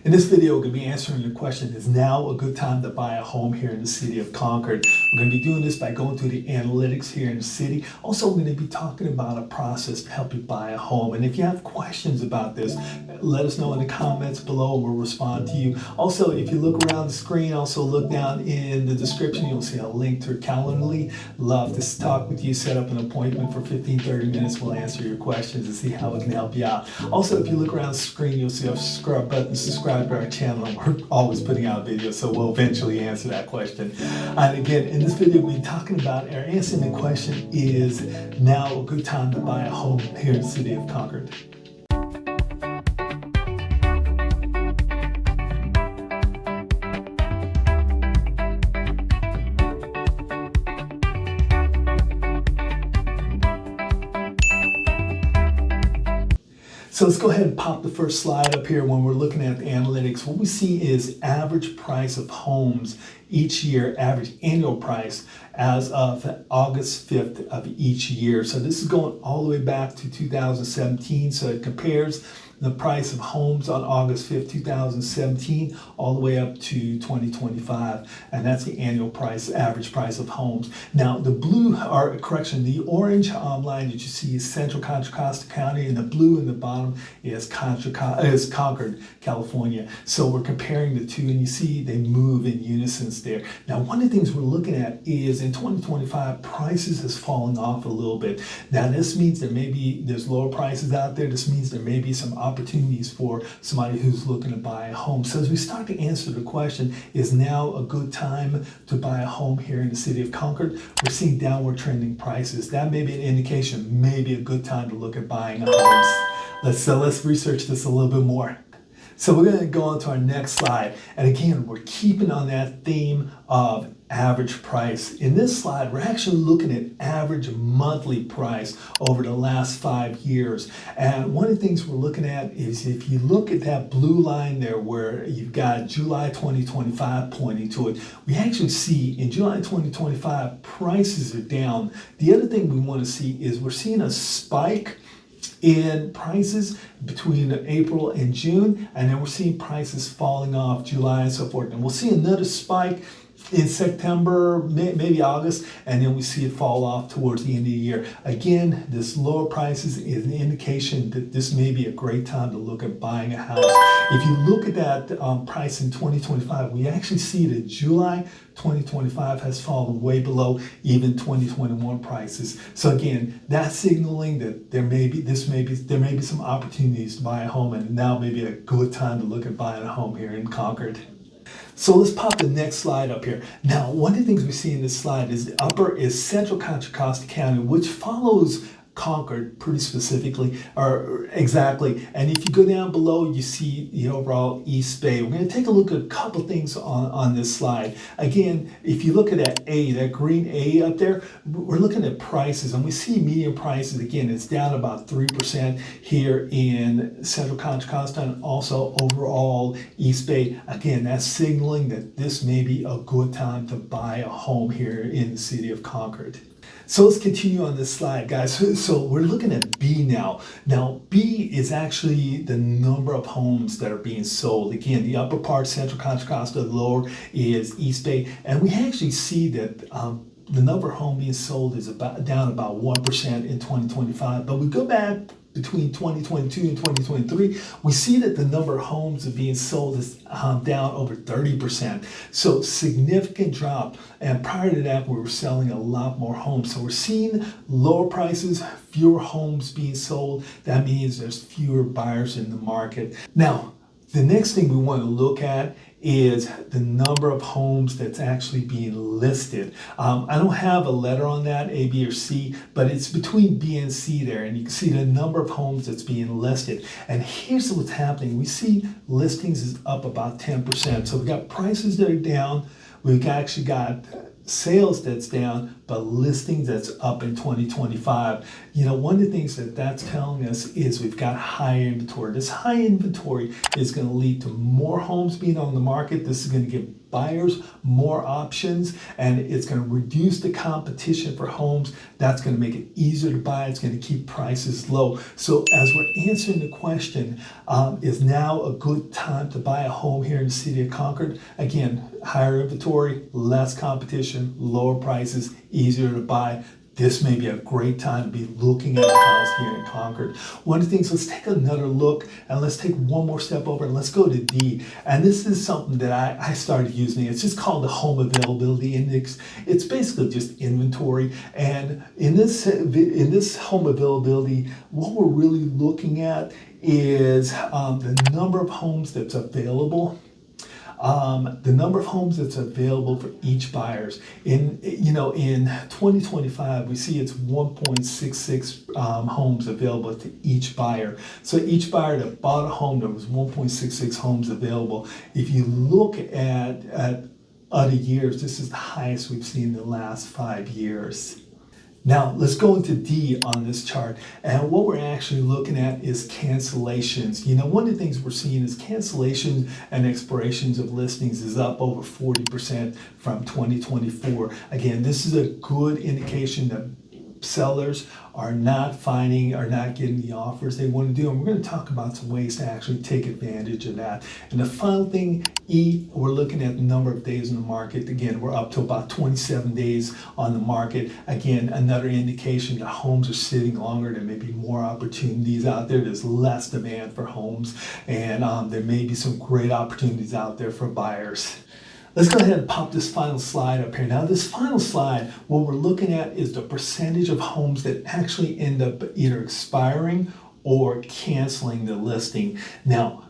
In this video, we're going to be answering the question, is now a good time to buy a home here in the city of Concord? We're going to be doing this by going through the analytics here in the city. Also, we're going to be talking about a process to help you buy a home. And if you have questions about this, let us know in the comments below and we'll respond to you. Also, if you look around the screen, also look down in the description, you'll see a link to Calendly. Love to talk with you, set up an appointment for 15-30 minutes. We'll answer your questions and see how we can help you out. Also, if you look around the screen, you'll see a subscribe button, subscribe to our channel. We're always putting out videos, so we'll eventually answer that question. And again, in this video, we'll be talking about or answering the question, is now a good time to buy a home here in the city of Concord? So let's go ahead and pop the first slide up here. When we're looking at the analytics, what we see is average price of homes each year, average annual price as of August 5th of each year. So this is going all the way back to 2017. So it compares the price of homes on August 5th, 2017, all the way up to 2025. And that's the annual price, average price of homes. Now, the the orange line that you see is Central Contra Costa County, and the blue in the bottom is Concord, California. So we're comparing the two, and you see they move in unison there. Now, one of the things we're looking at is in 2025, prices has fallen off a little bit. Now, this means there's lower prices out there. This means there may be some opportunities for somebody who's looking to buy a home. So as we start to answer the question, is now a good time to buy a home here in the city of Concord? We're seeing downward trending prices. That may be an indication, maybe a good time to look at buying a home. Let's research this a little bit more. So we're going to go on to our next slide. And again, we're keeping on that theme of average price. In this slide, we're actually looking at average monthly price over the last 5 years. And one of the things we're looking at is if you look at that blue line there where you've got July 2025 pointing to it, we actually see in July 2025, prices are down. The other thing we want to see is we're seeing a spike in prices between April and June, and then we're seeing prices falling off July and so forth. And we'll see another spike in September, maybe August, and then we see it fall off towards the end of the year. Again, this lower prices is an indication that this may be a great time to look at buying a house. If you look at that price in 2025, we actually see that July 2025 has fallen way below even 2021 prices. So again, that's signaling that there may be some opportunities to buy a home, and now may be a good time to look at buying a home here in Concord. So let's pop the next slide up here. Now, one of the things we see in this slide is the upper is Central Contra Costa County, which follows Concord pretty specifically, or exactly. And if you go down below, you see the overall East Bay. We're going to take a look at a couple things on this slide. Again, if you look at that green A up there, we're looking at prices, and we see median prices. Again, it's down about 3% here in Central Contra Costa, and also overall East Bay. Again, that's signaling that this may be a good time to buy a home here in the city of Concord. So let's continue on this slide, guys. So we're looking at B now. Now, B is actually the number of homes that are being sold. Again, the upper part, Central Contra Costa, the lower is East Bay. And we actually see that the number of homes being sold is down about 1% in 2025. But we go back between 2022 and 2023, we see that the number of homes that are being sold is down over 30%. So significant drop. And prior to that, we were selling a lot more homes. So we're seeing lower prices, fewer homes being sold. That means there's fewer buyers in the market. Now, the next thing we want to look at is the number of homes that's actually being listed. I don't have a letter on that, A, B, or C, but it's between B and C there, and you can see the number of homes that's being listed. And here's what's happening. We see listings is up about 10%. So we got prices that are down. We've actually got sales that's down, but listings that's up in 2025. You know, one of the things that's telling us is we've got high inventory. This high inventory is going to lead to more homes being on the market. This is going to give buyers more options, and it's going to reduce the competition for homes. That's going to make it easier to buy. It's going to keep prices low. So as we're answering the question, is now a good time to buy a home here in the city of Concord? Again, higher inventory, less competition, lower prices, easier to buy. This may be a great time to be looking at a house here in Concord. One of the things, let's take another look and let's take one more step over and let's go to D. And this is something that I started using. It's just called the Home Availability Index. It's basically just inventory. And in this home availability, what we're really looking at is the number of homes that's available. The number of homes that's available for each buyers. In 2025, we see it's 1.66 homes available to each buyer. So each buyer that bought a home, there was 1.66 homes available. If you look at other years, this is the highest we've seen in the last 5 years. Now, let's go into D on this chart. And what we're actually looking at is cancellations. One of the things we're seeing is cancellations and expirations of listings is up over 40% from 2024. Again, this is a good indication that sellers are not getting the offers they want to do. And we're going to talk about some ways to actually take advantage of that. And the final thing, E, we're looking at the number of days in the market. Again, we're up to about 27 days on the market. Again, another indication that homes are sitting longer. There may be more opportunities out there. There's less demand for homes. And there may be some great opportunities out there for buyers. Let's go ahead and pop this final slide up here. Now, this final slide, what we're looking at is the percentage of homes that actually end up either expiring or canceling the listing. Now,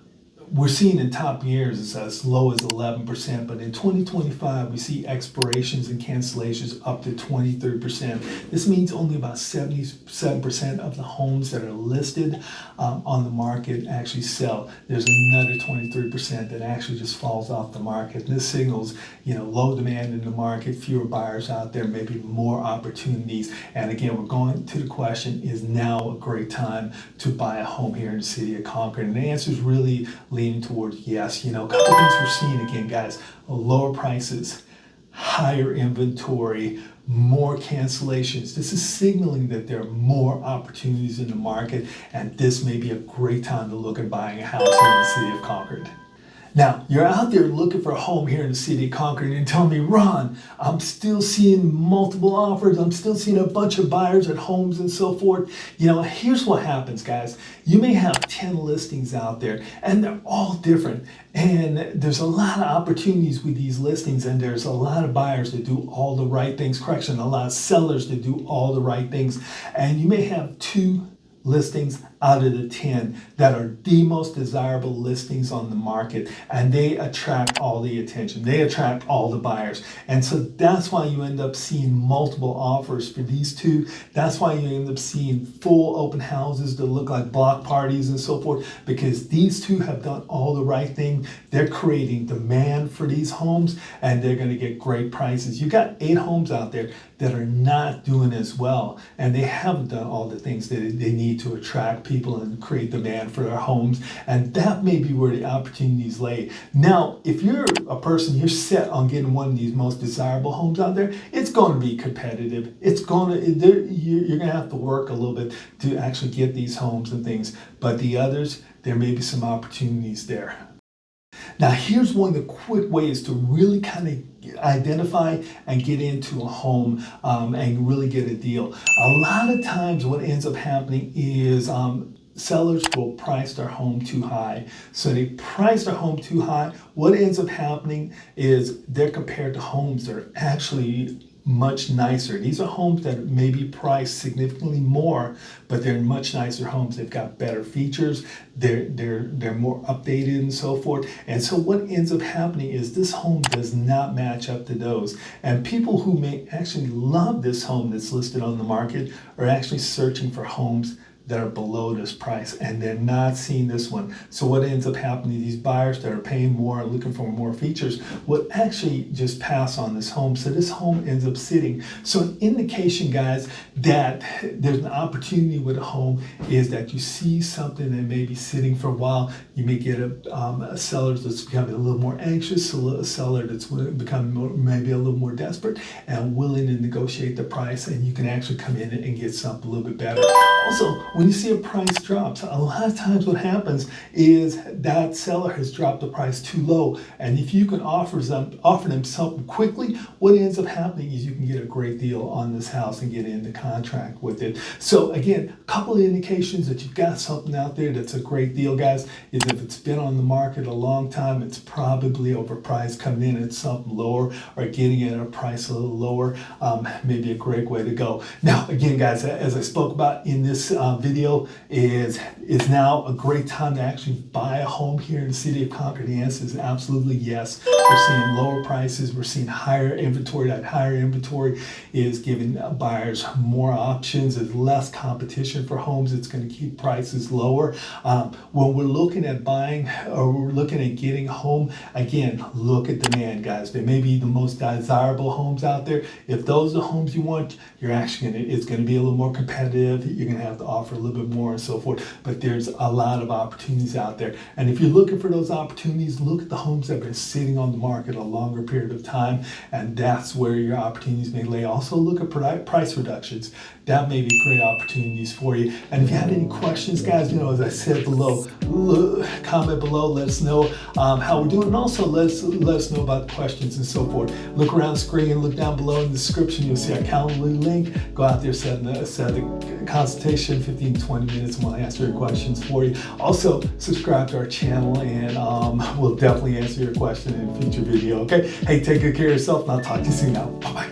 we're seeing in top years it's as low as 11%, but in 2025 we see expirations and cancellations up to 23%. This means only about 77% of the homes that are listed on the market actually sell. There's another 23% that actually just falls off the market. And this signals, low demand in the market, fewer buyers out there, maybe more opportunities. And again, we're going to the question, is now a great time to buy a home here in the city of Concord? And the answer is really leaning towards yes. A couple things we're seeing again, guys: lower prices, higher inventory, more cancellations. This is signaling that there are more opportunities in the market, and this may be a great time to look at buying a house here in the city of Concord. Now, you're out there looking for a home here in the city of Concord and tell me, Ron, I'm still seeing multiple offers. I'm still seeing a bunch of buyers at homes and so forth. Here's what happens, guys. You may have 10 listings out there and they're all different. And there's a lot of opportunities with these listings, and there's a lot of buyers that do all the right things. Correction, a lot of sellers that do all the right things. And you may have 2 listings out of the 10 that are the most desirable listings on the market, and they attract all the attention. They attract all the buyers. And so that's why you end up seeing multiple offers for these 2. That's why you end up seeing full open houses that look like block parties and so forth, because these 2 have done all the right thing. They're creating demand for these homes, and they're going to get great prices. You got 8 homes out there that are not doing as well, and they haven't done all the things that they need to attract people and create demand for their homes. And that may be where the opportunities lay. Now, if you're a person, you're set on getting one of these most desirable homes out there, it's going to be competitive. You're going to have to work a little bit to actually get these homes and things. But the others, there may be some opportunities there. Now, here's one of the quick ways to really kind of identify and get into a home and really get a deal. A lot of times what ends up happening is sellers will price their home too high. So they price their home too high. What ends up happening is they're compared to homes that are actually much nicer. These are homes that may be priced significantly more, but they're much nicer homes. They've got better features. They're more updated and so forth. And so what ends up happening is this home does not match up to those. And people who may actually love this home that's listed on the market are actually searching for homes that are below this price, and they're not seeing this one. So what ends up happening, these buyers that are paying more, looking for more features, will actually just pass on this home. So this home ends up sitting. So an indication, guys, that there's an opportunity with a home is that you see something that may be sitting for a while. You may get a seller that's becoming a little more anxious, a seller that's becoming maybe a little more desperate and willing to negotiate the price, and you can actually come in and get something a little bit better. Also, when you see a price drop, so a lot of times what happens is that seller has dropped the price too low, and if you can offer them something quickly, what ends up happening is you can get a great deal on this house and get into contract with it. So again, a couple of indications that you've got something out there that's a great deal, guys, is if it's been on the market a long time, it's probably overpriced. Coming in at something lower or getting it at a price a little lower, maybe a great way to go. Now again, guys, as I spoke about in this video, is now a great time to actually buy a home here in the city of Concord? The answer is absolutely yes. We're seeing lower prices, we're seeing higher inventory. That higher inventory is giving buyers more options. There's less competition for homes. It's going to keep prices lower. When we're looking at buying or we're looking at getting a home, again, look at demand, guys. They may be the most desirable homes out there. If those are the homes you want, you're actually it's going to be a little more competitive. You're going to have to offer a little bit more and so forth. But there's a lot of opportunities out there. And if you're looking for those opportunities, look at the homes that have been sitting on the market a longer period of time, and that's where your opportunities may lay. Also look at price reductions. That may be great opportunities for you. And if you have any questions, guys, as I said below, comment below, let us know how we're doing, and also let us know about the questions and so forth. Look around the screen, look down below in the description, you'll see our Calendly link. Go out there, set a consultation, 15 to 20 minutes, and we'll answer your questions for you. Also, subscribe to our channel, and we'll definitely answer your question in a future video, okay? Hey, take good care of yourself, and I'll talk to you soon now. Bye-bye.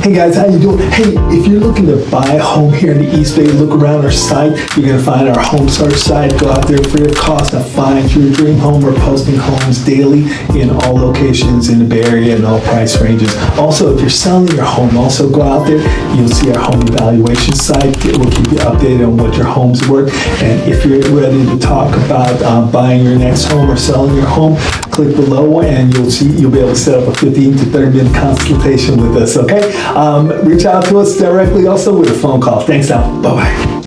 Hey guys, how you doing? Hey, if you're looking to buy a home here in the East Bay, look around our site. You're going to find our home search site. Go out there free of cost and find your dream home. We're posting homes daily in all locations in the Bay Area and all price ranges. Also, if you're selling your home, also go out there. You'll see our home evaluation site. It will keep you updated on what your home's worth. And if you're ready to talk about buying your next home or selling your home, click below and you'll be able to set up a 15 to 30 minute consultation with us, okay? Reach out to us directly also with a phone call. Thanks now. Bye-bye.